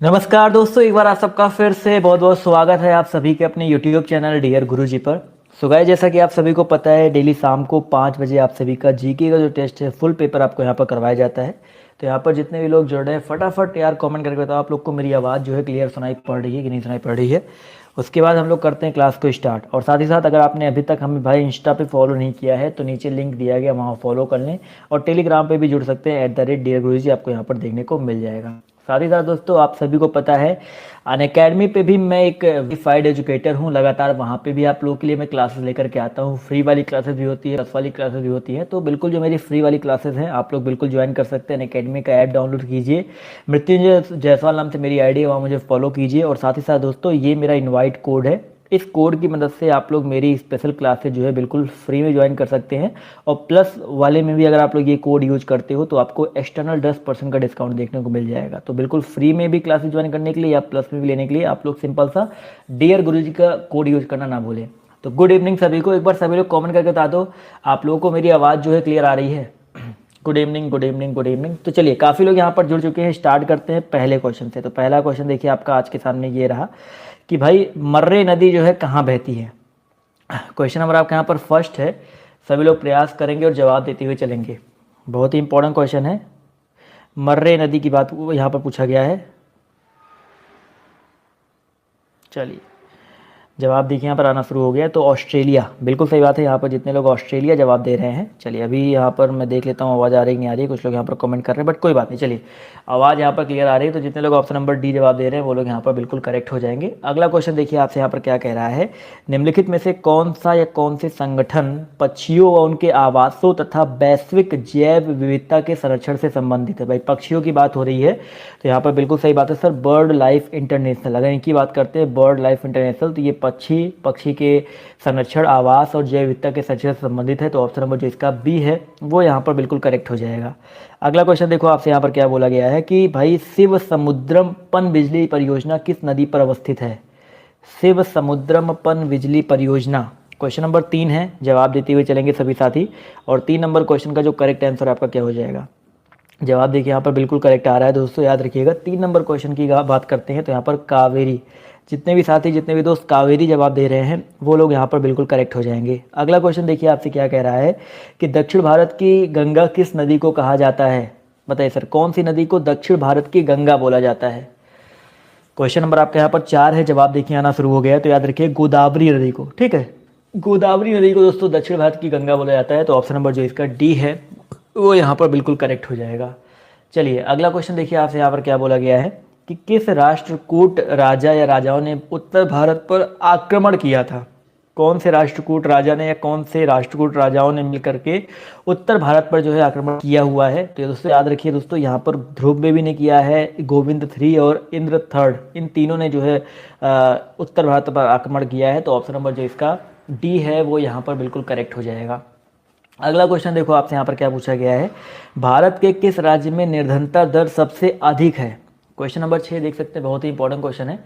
नमस्कार दोस्तों, एक बार आप सबका फिर से बहुत बहुत स्वागत है आप सभी के अपने YouTube चैनल डियर गुरुजी पर। सो गाइस, जैसा कि आप सभी को पता है, डेली शाम को 5 बजे आप सभी का जीके का जो टेस्ट है फुल पेपर आपको यहाँ पर करवाया जाता है। तो यहाँ पर जितने भी लोग जुड़ रहे हैं फटाफट यार कमेंट करके बताओ आप लोग को मेरी आवाज़ जो है क्लियर सुनाई पड़ रही है कि नहीं सुनाई पड़ रही है। उसके बाद हम लोग करते हैं क्लास को स्टार्ट। और साथ ही साथ अगर आपने अभी तक हमें भाई इंस्टा पे फॉलो नहीं किया है तो नीचे लिंक दिया गया, वहाँ फॉलो कर लें। और टेलीग्राम पे भी जुड़ सकते हैं, @डियर गुरुजी आपको यहाँ पर देखने को मिल जाएगा। साथ ही साथ दोस्तों, आप सभी को पता है अनअकैडमी पे भी मैं एक वेरीफाइड एजुकेटर हूँ। लगातार वहाँ पे भी आप लोगों के लिए मैं क्लासेस लेकर के आता हूँ। फ्री वाली क्लासेस भी होती है, 10 वाली क्लासेस भी होती है। तो बिल्कुल जो मेरी फ्री वाली क्लासेस हैं आप लोग बिल्कुल ज्वाइन कर सकते हैं। अनअकैडमी का ऐप डाउनलोड कीजिए, मृत्युंजय जायसवाल नाम से मेरी आईडी है, वहाँ मुझे फॉलो कीजिए। और साथ ही साथ दोस्तों, ये मेरा इन्वाइट कोड है, इस कोड की मदद से आप लोग मेरी स्पेशल क्लासेज जो है बिल्कुल फ्री में ज्वाइन कर सकते हैं। और प्लस वाले में भी अगर आप लोग ये कोड यूज करते हो तो आपको एक्सटर्नल 10% का डिस्काउंट देखने को मिल जाएगा। तो बिल्कुल फ्री में भी क्लासेज ज्वाइन करने के लिए या प्लस में भी लेने के लिए आप लोग सिंपल सा डियर गुरुजी का कोड यूज करना ना भूलें। तो गुड इवनिंग सभी को। एक बार सभी लोग कॉमेंट करके बता दो आप लोगों को मेरी आवाज़ जो है क्लियर आ रही है। Good evening, good evening, good evening. तो चलिए, काफ़ी लोग यहाँ पर जुड़ चुके हैं। स्टार्ट करते हैं पहले क्वेश्चन से। तो पहला क्वेश्चन देखिए आपका आज के सामने ये रहा कि भाई मर्रे नदी जो है कहाँ बहती है। क्वेश्चन नंबर आपके यहाँ पर फर्स्ट है। सभी लोग प्रयास करेंगे और जवाब देते हुए चलेंगे। बहुत ही इंपॉर्टेंट क्वेश्चन है। मर्रे नदी की बात यहाँ पर पूछा गया है। चलिए, जवाब देखिए यहाँ पर आना शुरू हो गया। तो ऑस्ट्रेलिया, बिल्कुल सही बात है। यहाँ पर जितने लोग ऑस्ट्रेलिया जवाब दे रहे हैं, चलिए अभी यहाँ पर मैं देख लेता हूँ आवाज़ आ रही नहीं आ रही है। कुछ लोग यहाँ पर कमेंट कर रहे हैं बट कोई बात नहीं, चलिए आवाज़ यहाँ पर क्लियर आ रही है। तो जितने लोग ऑप्शन नंबर डी जवाब दे रहे हैं वो लोग यहाँ पर बिल्कुल करेक्ट हो जाएंगे। अगला क्वेश्चन देखिए आपसे यहाँ पर क्या कह रहा है। निम्नलिखित में से कौन सा या कौन से संगठन पक्षियों व उनके आवासों तथा वैश्विक जैव विविधता के संरक्षण से संबंधित है। भाई पक्षियों की बात हो रही है तो यहाँ पर बिल्कुल सही बात है सर, बर्ड लाइफ इंटरनेशनल। अगर इनकी बात करते हैं बर्ड लाइफ इंटरनेशनल, तो ये पक्षी के संरक्षण, आवास और जैव विविधता के संरक्षण से संबंधित है। तो ऑप्शन नंबर जो इसका बी है वो यहाँ पर बिल्कुल करेक्ट हो जाएगा। अगला क्वेश्चन देखो आपसे यहाँ पर क्या बोला गया है कि भाई शिव समुद्रम पन बिजली परियोजना किस नदी पर अवस्थित है। शिव समुद्रम पन बिजली परियोजना क्वेश्चन नंबर 3 है। जवाब देते हुए चलेंगे सभी साथी। और 3 नंबर क्वेश्चन का जो करेक्ट आंसर आपका क्या हो जाएगा। जवाब देखिए यहाँ पर बिल्कुल करेक्ट आ रहा है दोस्तों, याद रखिएगा। 3 नंबर क्वेश्चन की बात करते हैं तो यहाँ पर कावेरी, जितने भी साथी जितने भी दोस्त कावेरी जवाब दे रहे हैं वो लोग यहाँ पर बिल्कुल करेक्ट हो जाएंगे। अगला क्वेश्चन देखिए आपसे क्या कह रहा है कि दक्षिण भारत की गंगा किस नदी को कहा जाता है। बताइए सर, कौन सी नदी को दक्षिण भारत की गंगा बोला जाता है। क्वेश्चन नंबर आपके यहाँ पर 4 है। जवाब देखिए आना शुरू हो गया है। तो याद रखिए गोदावरी नदी को, ठीक है, गोदावरी नदी को दोस्तों दक्षिण भारत की गंगा बोला जाता है। तो ऑप्शन नंबर जो इसका डी है वो यहाँ पर बिल्कुल करेक्ट हो जाएगा। चलिए अगला क्वेश्चन देखिए आपसे यहाँ पर क्या बोला गया है कि किस राष्ट्रकूट राजा या राजाओं ने उत्तर भारत पर आक्रमण किया था। कौन से राष्ट्रकूट राजा ने या कौन से राष्ट्रकूट राजाओं ने मिलकर के उत्तर भारत पर जो है आक्रमण किया हुआ है। तो दोस्तों याद रखिए दोस्तों, यहाँ पर ध्रुव बेबी ने किया है, गोविंद 3 और इंद्र 3, इन तीनों ने जो है उत्तर भारत पर आक्रमण किया है। तो ऑप्शन नंबर जो इसका डी है वो यहाँ पर बिल्कुल करेक्ट हो जाएगा। अगला क्वेश्चन देखो आपसे यहाँ पर क्या पूछा गया है। भारत के किस राज्य में निर्धनता दर सबसे अधिक है। क्वेश्चन नंबर 6 देख सकते हैं, बहुत ही इंपॉर्टेंट क्वेश्चन है।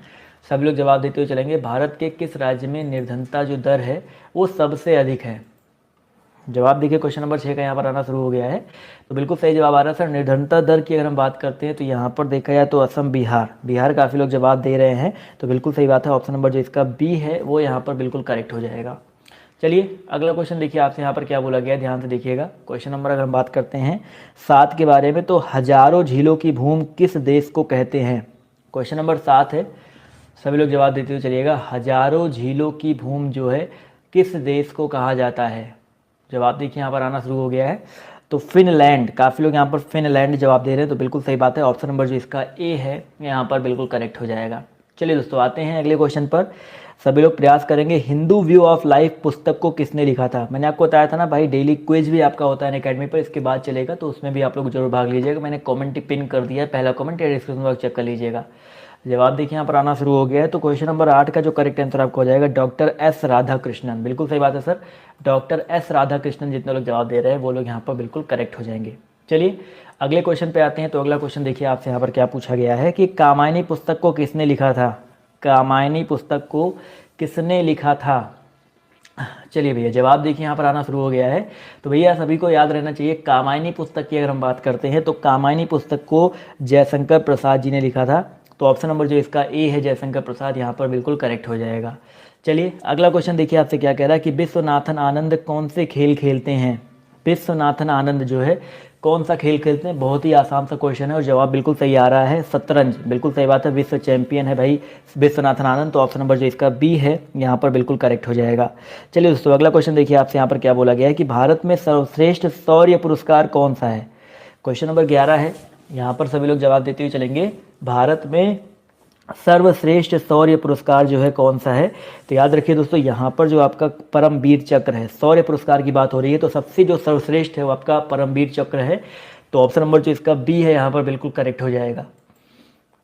सभी लोग जवाब देते हुए चलेंगे। भारत के किस राज्य में निर्धनता जो दर है वो सबसे अधिक है। जवाब देखिए क्वेश्चन नंबर 6 का यहाँ पर आना शुरू हो गया है। तो बिल्कुल सही जवाब आ रहा है सर। निर्धनता दर की अगर हम बात करते हैं तो यहाँ पर देखा जाए तो असम, बिहार काफ़ी लोग जवाब दे रहे हैं। तो बिल्कुल सही बात है, ऑप्शन नंबर जो इसका बी है वो यहाँ पर बिल्कुल करेक्ट हो जाएगा। चलिए अगला क्वेश्चन देखिए आपसे यहाँ पर क्या बोला गया, ध्यान से देखिएगा। क्वेश्चन नंबर अगर हम बात करते हैं 7 के बारे में, तो हजारों झीलों की भूमि किस देश को कहते हैं। क्वेश्चन नंबर 7 है, सभी लोग जवाब देते हुए चलिएगा। हजारों झीलों की भूमि जो है किस देश को कहा जाता है। जवाब देखिए यहाँ पर आना शुरू हो गया है। तो फिनलैंड, काफ़ी लोग यहाँ पर फिनलैंड जवाब दे रहे हैं। तो बिल्कुल सही बात है, ऑप्शन नंबर जो इसका ए है यहाँ पर बिल्कुल करेक्ट हो जाएगा। चलिए दोस्तों आते हैं अगले क्वेश्चन पर। सभी लोग प्रयास करेंगे। हिंदू व्यू ऑफ लाइफ पुस्तक को किसने लिखा था। मैंने आपको बताया था ना भाई, डेली क्विज भी आपका होता है अकेडमी पर, इसके बाद चलेगा, तो उसमें भी आप लोग जरूर भाग लीजिएगा। मैंने कमेंट पिन कर दिया है, पहला कमेंट या डिस्क्रिप्शन बॉक्स चेक कर लीजिएगा। जवाब देखिए यहाँ पर आना शुरू हो गया है। तो क्वेश्चन नंबर 8 का जो करेक्ट आंसर आपको हो जाएगा डॉक्टर एस राधाकृष्णन। बिल्कुल सही बात है सर, डॉक्टर एस राधाकृष्णन जितने लोग जवाब दे रहे हैं वो लोग यहाँ पर बिल्कुल करेक्ट हो जाएंगे। चलिए अगले क्वेश्चन पे आते हैं। तो अगला क्वेश्चन देखिए आपसे यहाँ पर क्या पूछा गया है कि कामायनी पुस्तक को किसने लिखा था। कामायनी पुस्तक को किसने लिखा था। चलिए भैया जवाब देखिए यहाँ पर आना शुरू हो गया है। तो भैया सभी को याद रहना चाहिए, कामायनी पुस्तक की अगर हम बात करते हैं तो कामायनी पुस्तक को जयशंकर प्रसाद जी ने लिखा था। तो ऑप्शन नंबर जो इसका ए है जयशंकर प्रसाद यहाँ पर बिल्कुल करेक्ट हो जाएगा। चलिए अगला क्वेश्चन देखिए आपसे क्या कह रहा है कि विश्वनाथन आनंद कौन से खेल खेलते हैं। विश्वनाथन आनंद जो है कौन सा खेल खेलते हैं, बहुत ही आसान सा क्वेश्चन है और जवाब बिल्कुल सही आ रहा है, शतरंज। बिल्कुल सही बात है, विश्व चैंपियन है भाई विश्वनाथन आनंद। तो ऑप्शन नंबर जो इसका बी है यहाँ पर बिल्कुल करेक्ट हो जाएगा। चलिए दोस्तों अगला क्वेश्चन देखिए आपसे यहाँ पर क्या बोला गया है कि भारत में सर्वश्रेष्ठ शौर्य पुरस्कार कौन सा है। क्वेश्चन नंबर 11 है, यहाँ पर सभी लोग जवाब देते हुए चलेंगे। भारत में सर्वश्रेष्ठ शौर्य पुरस्कार जो है कौन सा है। तो याद रखिए दोस्तों, यहाँ पर जो आपका परमवीर चक्र है, शौर्य पुरस्कार की बात हो रही है, तो सबसे जो सर्वश्रेष्ठ है वो आपका परमवीर चक्र है। तो ऑप्शन नंबर जो इसका बी है यहाँ पर बिल्कुल करेक्ट हो जाएगा।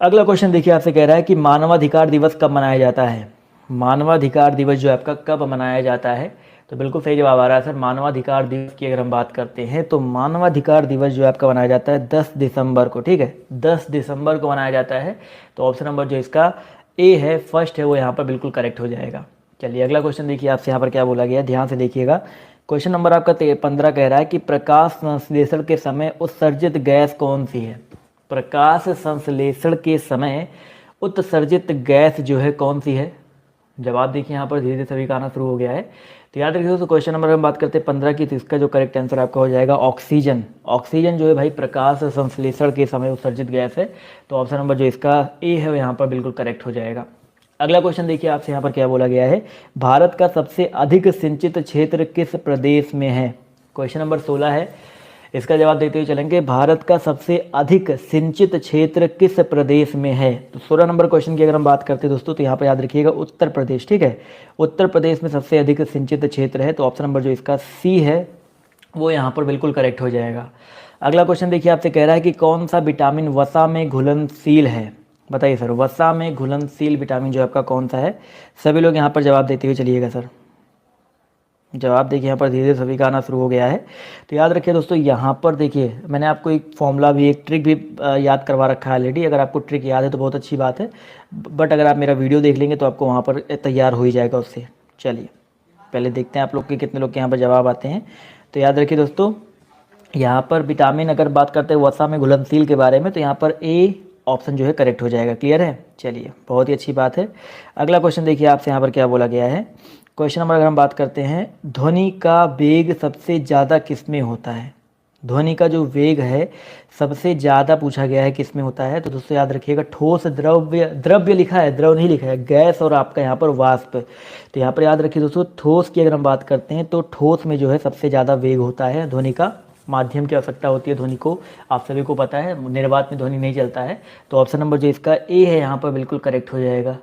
अगला क्वेश्चन देखिए आपसे कह रहा है कि मानवाधिकार दिवस कब मनाया जाता है। मानवाधिकार दिवस जो आपका कब मनाया जाता है, तो बिल्कुल सही जवाब आ रहा है सर। मानवाधिकार दिवस की अगर हम बात करते हैं तो मानवाधिकार दिवस जो आपका मनाया जाता है 10 दिसंबर को, ठीक है, 10 दिसंबर को मनाया जाता है। तो ऑप्शन नंबर जो इसका ए है, फर्स्ट है, वो यहाँ पर बिल्कुल करेक्ट हो जाएगा। चलिए अगला क्वेश्चन देखिए आपसे यहाँ पर क्या बोला गया, ध्यान से देखिएगा। क्वेश्चन नंबर आपका 15 कह रहा है कि प्रकाश संश्लेषण के समय उत्सर्जित गैस कौन सी है। प्रकाश संश्लेषण के समय उत्सर्जित गैस जो है कौन सी है। जवाब देखिए यहाँ पर धीरे धीरे सभी का आना शुरू हो गया है। तो याद रखिए दोस्तों, क्वेश्चन नंबर हम बात करते हैं 15 की, तो इसका जो करेक्ट आंसर आपका हो जाएगा ऑक्सीजन। ऑक्सीजन जो है भाई प्रकाश संश्लेषण के समय उत्सर्जित गैस है। तो ऑप्शन नंबर जो इसका ए है यहाँ पर बिल्कुल करेक्ट हो जाएगा। अगला क्वेश्चन देखिए आपसे यहाँ पर क्या बोला गया है, भारत का सबसे अधिक सिंचित क्षेत्र किस प्रदेश में है। क्वेश्चन नंबर 16 है, इसका जवाब देते हुए चलेंगे। भारत का सबसे अधिक सिंचित क्षेत्र किस प्रदेश में है। तो 16 नंबर क्वेश्चन की अगर हम बात करते हैं दोस्तों, तो यहाँ पर याद रखिएगा उत्तर प्रदेश, ठीक है, उत्तर प्रदेश में सबसे अधिक सिंचित क्षेत्र है। तो ऑप्शन नंबर जो इसका सी है वो यहाँ पर बिल्कुल करेक्ट हो जाएगा। अगला क्वेश्चन देखिए आपसे कह रहा है कि कौन सा विटामिन वसा में घुलनशील है। बताइए सर, वसा में घुलनशील विटामिन जो आपका कौन सा है। सभी लोग यहाँ पर जवाब देते हुए चलिएगा सर। जवाब देखिए यहाँ पर धीरे धीरे सभी का आना शुरू हो गया है। तो याद रखिए दोस्तों, यहाँ पर देखिए मैंने आपको एक फॉर्मूला भी, एक ट्रिक भी याद करवा रखा है ऑलरेडी। अगर आपको ट्रिक याद है तो बहुत अच्छी बात है, बट अगर आप मेरा वीडियो देख लेंगे तो आपको वहाँ पर तैयार हो ही जाएगा उससे। चलिए पहले देखते हैं आप लोग के कितने लोग के यहाँ पर जवाब आते हैं। तो याद रखिए दोस्तों, यहाँ पर विटामिन अगर बात करते हैं वसा में घुलनशील के बारे में, तो यहाँ पर ए ऑप्शन जो है करेक्ट हो जाएगा। क्लियर है, चलिए बहुत ही अच्छी बात है। अगला क्वेश्चन देखिए आपसे यहाँ पर क्या बोला गया है। क्वेश्चन नंबर अगर हम बात करते हैं, ध्वनि का वेग सबसे ज़्यादा किस में होता है। ध्वनि का जो वेग है सबसे ज़्यादा पूछा गया है किस में होता है। तो दोस्तों याद रखिएगा, ठोस द्रव्य, द्रव्य लिखा है, द्रव नहीं लिखा है, गैस और आपका यहाँ पर वाष्प। तो यहाँ पर याद रखिए दोस्तों, ठोस की अगर हम बात करते हैं तो ठोस में जो है सबसे ज़्यादा वेग होता है। ध्वनि का माध्यम की आवश्यकता होती है ध्वनि को, आप सभी को पता है, निर्वात में ध्वनि नहीं चलता है। तो ऑप्शन नंबर जो इसका ए है यहाँ पर बिल्कुल करेक्ट हो जाएगा।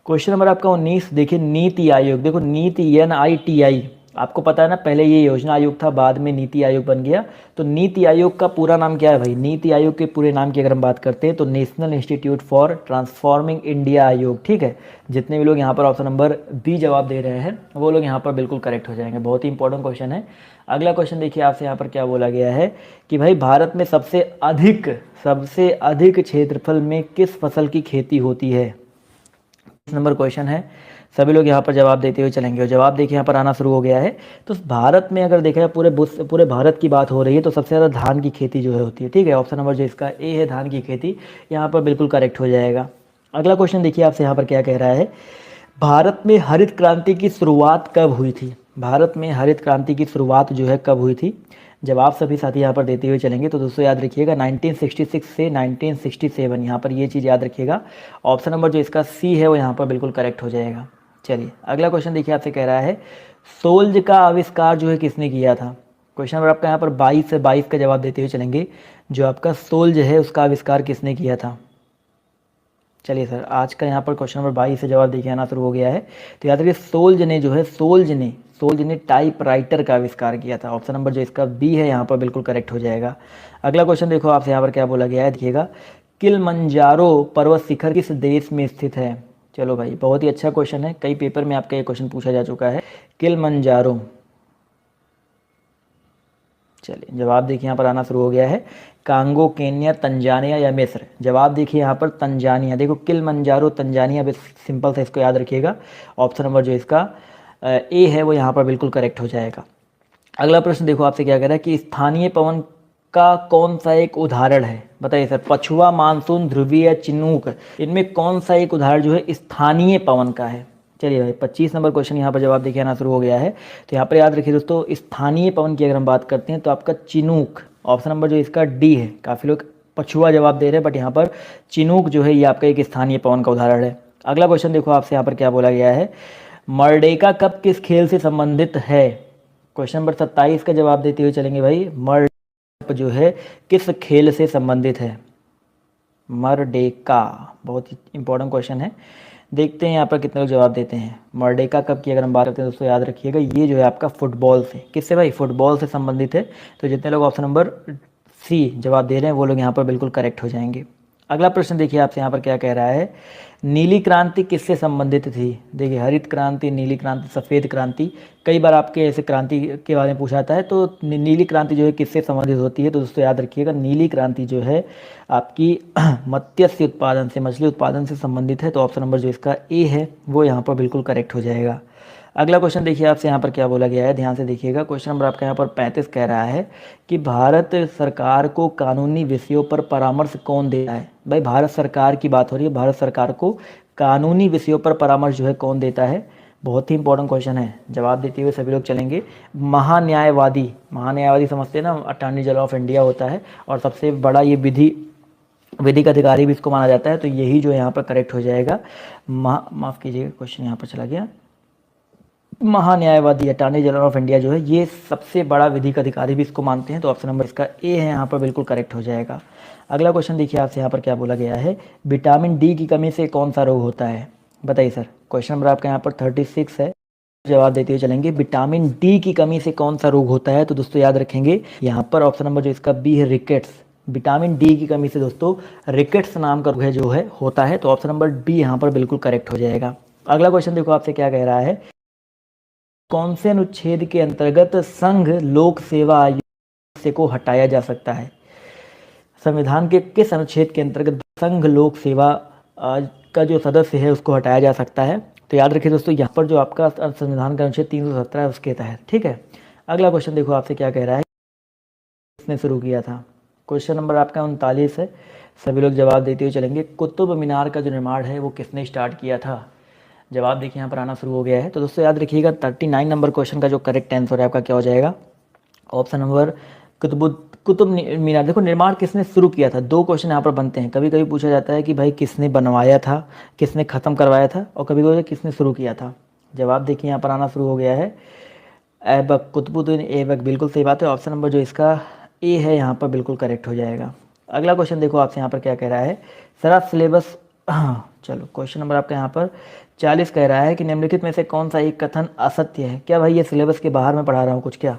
क्वेश्चन नंबर आपका 19 देखिए, नीति आयोग। देखो नीति NITI, आपको पता है ना, पहले ये योजना आयोग था, बाद में नीति आयोग बन गया। तो नीति आयोग का पूरा नाम क्या है भाई। नीति आयोग के पूरे नाम की अगर हम बात करते हैं तो national institute for transforming India आयोग, ठीक है। जितने भी लोग यहाँ पर ऑप्शन नंबर बी जवाब दे रहे हैं वो लोग यहाँ पर बिल्कुल करेक्ट हो जाएंगे। बहुत ही इंपॉर्टेंट क्वेश्चन है। अगला क्वेश्चन देखिए आपसे यहाँ पर क्या बोला गया है कि भाई भारत में सबसे अधिक क्षेत्रफल में किस फसल की खेती होती है। नंबर क्वेश्चन है, सभी लोग यहाँ पर जवाब देते हुए चलेंगे और जवाब देखिए यहाँ पर आना शुरू हो गया है। तो भारत में अगर देखा जाए, पूरे भारत की बात हो रही है, तो सबसे ज़्यादा धान की खेती जो है होती है, ठीक है। ऑप्शन नंबर जो इसका ए है धान की खेती, यहाँ पर बिल्कुल करेक्ट हो जाएगा। अगला क्वेश्चन देखिए आपसे यहाँ पर क्या कह रहा है, भारत में हरित क्रांति की शुरुआत कब हुई थी। भारत में हरित क्रांति की शुरुआत जो है कब हुई थी। जवाब सभी साथी यहाँ पर देते हुए चलेंगे। तो दोस्तों याद रखिएगा 1966 से 1967, यहाँ पर ये चीज़ याद रखिएगा। ऑप्शन नंबर जो इसका सी है वो यहाँ पर बिल्कुल करेक्ट हो जाएगा। चलिए अगला क्वेश्चन देखिए आपसे कह रहा है, सोल्ज का आविष्कार जो है किसने किया था। क्वेश्चन नंबर आपका यहाँ पर 22 से 22 का जवाब देते हुए चलेंगे। जो आपका सोल्ज है उसका आविष्कार किसने किया था। चलिए सर, आज का यहाँ पर क्वेश्चन नंबर 22 से जवाब देखिए आना शुरू हो गया है। तो याद रखिए, सोल्ज ने टाइपराइटर का आविष्कार किया था। ऑप्शन नंबर जो इसका बी है यहाँ पर बिल्कुल करेक्ट हो जाएगा। अगला क्वेश्चन देखो आपसे यहाँ पर क्या बोला गया है, देखिएगा, किलिमंजारो पर्वत शिखर किस देश में स्थित है। चलो भाई, बहुत ही अच्छा क्वेश्चन है, कई पेपर में आपका ये क्वेश्चन पूछा जा चुका है, किलिमंजारो। चलिए जवाब देखिए यहाँ पर आना शुरू हो गया है, कांगो, केन्या, तंजानिया या मिस्र। जवाब देखिए यहाँ पर तंजानिया। देखो किलिमंजारो तंजानिया, सिंपल सा इसको याद रखिएगा। ऑप्शन नंबर जो इसका ए है वो यहाँ पर बिल्कुल करेक्ट हो जाएगा। अगला प्रश्न देखो आपसे क्या कह रहा है कि स्थानीय पवन का कौन सा एक उदाहरण है? बताइए सर। पछुआ, मानसून, ध्रुवीय या चिनूक, इनमें कौन सा एक उदाहरण जो है स्थानीय पवन का है? चलिए भाई 25 नंबर क्वेश्चन यहाँ पर जवाब देखिए आना शुरू हो गया है। तो यहाँ पर याद रखिए दोस्तों, स्थानीय पवन की अगर हम बात करते हैं तो आपका चिनूक, ऑप्शन नंबर जो इसका डी है। काफ़ी लोग पछुआ जवाब दे रहे हैं, बट यहाँ पर चिनूक जो है ये आपका एक स्थानीय पवन का उदाहरण है। अगला क्वेश्चन देखो आपसे यहाँ पर क्या बोला गया है, मर्डेका कप किस खेल से संबंधित है? क्वेश्चन नंबर 27 का जवाब देते हुए चलेंगे भाई। मर्डेका कप जो है किस खेल से संबंधित है? मर्डेका, बहुत ही इंपॉर्टेंट क्वेश्चन है। देखते हैं यहाँ पर कितने लोग जवाब देते हैं। मर्डेका कप की अगर हम बात करते हैं दोस्तों, याद रखिएगा ये जो है आपका फुटबॉल से, किससे भाई? फुटबॉल से संबंधित है। तो जितने लोग ऑप्शन नंबर सी जवाब दे रहे हैं वो लोग यहाँ पर बिल्कुल करेक्ट हो जाएंगे। अगला प्रश्न देखिए आपसे यहाँ पर क्या कह रहा है, नीली क्रांति किससे संबंधित थी? देखिए हरित क्रांति, नीली क्रांति, सफ़ेद क्रांति, कई बार आपके ऐसे क्रांति के बारे में पूछा जाता है। तो नीली क्रांति जो है किससे संबंधित होती है? तो दोस्तों याद रखिएगा, नीली क्रांति जो है आपकी मत्स्य उत्पादन से, मछली उत्पादन से संबंधित है। तो ऑप्शन नंबर जो इसका ए है वो यहाँ पर बिल्कुल करेक्ट हो जाएगा। अगला क्वेश्चन देखिए आपसे यहाँ पर क्या बोला गया है, ध्यान से देखिएगा। क्वेश्चन नंबर आपका यहाँ पर 35 कह रहा है कि भारत सरकार को कानूनी विषयों पर परामर्श कौन देता है? भाई भारत सरकार की बात हो रही है, भारत सरकार को कानूनी विषयों पर परामर्श जो है कौन देता है? बहुत ही इंपॉर्टेंट क्वेश्चन है। जवाब देते हुए सभी लोग चलेंगे। महान्यायवादी, महान्यायवादी समझते हैं ना, अटॉर्नी जनरल ऑफ इंडिया होता है, और सबसे बड़ा ये विधिक अधिकारी भी इसको माना जाता है। तो यही जो यहाँ पर करेक्ट हो जाएगा। माफ़ कीजिएगा, क्वेश्चन यहाँ पर चला गया। महान्यायवादी, अटॉर्नी जनरल ऑफ इंडिया जो है ये सबसे बड़ा विधिक अधिकारी भी इसको मानते हैं। तो ऑप्शन नंबर इसका ए है यहाँ पर बिल्कुल करेक्ट हो जाएगा। अगला क्वेश्चन देखिए आपसे यहाँ पर क्या बोला गया है, विटामिन डी की कमी से कौन सा रोग होता है? बताइए सर। क्वेश्चन नंबर आपका यहाँ पर 36 है। जवाब देते हुए चलेंगे, विटामिन डी की कमी से कौन सा रोग होता है? तो दोस्तों याद रखेंगे यहाँ पर ऑप्शन नंबर जो इसका बी है, रिकेट्स। विटामिन डी की कमी से दोस्तों रिकेट्स नाम का रोग जो है होता है। तो ऑप्शन नंबर बी यहाँ पर बिल्कुल करेक्ट हो जाएगा। अगला क्वेश्चन देखो आपसे क्या कह रहा है, कौन से अनुच्छेद के अंतर्गत संघ लोक सेवा आयोग को हटाया जा सकता है? संविधान के किस अनुच्छेद के अंतर्गत संघ लोक सेवा का जो सदस्य है उसको हटाया जा सकता है? तो याद रखिए दोस्तों, यहाँ पर जो आपका संविधान का अनुच्छेद 317 है उसके तहत। ठीक है। अगला क्वेश्चन देखो आपसे क्या कह रहा है, किसने शुरू किया था? क्वेश्चन नंबर आपका 39 है। सभी लोग जवाब देते हुए चलेंगे। कुतुब मीनार का जो निर्माण है वो किसने स्टार्ट किया था? जवाब देखिए यहाँ पर आना शुरू हो गया है। तो दोस्तों याद रखिएगा, 39 नंबर क्वेश्चन का जो करेक्ट आंसर है आपका क्या हो जाएगा? Option number Qutub Minar. देखो निर्माण किसने शुरू किया था, दो क्वेश्चन यहाँ पर बनते हैं। कभी कभी पूछा जाता है कि भाई किसने बनवाया था, किसने ख़त्म करवाया था, और कभी कभी किसने शुरू किया था। जवाब देखिए यहाँ पर आना शुरू हो गया है, ऐबक, कुतुबुद्दीन ऐबक। बिल्कुल सही बात है। ऑप्शन नंबर जो इसका ए है यहाँ पर बिल्कुल करेक्ट हो जाएगा। अगला क्वेश्चन देखो आपसे यहाँ पर क्या कह रहा है, सर सिलेबस, हाँ चलो, क्वेश्चन नंबर आपका यहाँ पर 40 कह रहा है कि निम्नलिखित में से कौन सा एक कथन असत्य है? क्या भाई ये सिलेबस के बाहर में पढ़ा रहा हूँ कुछ क्या?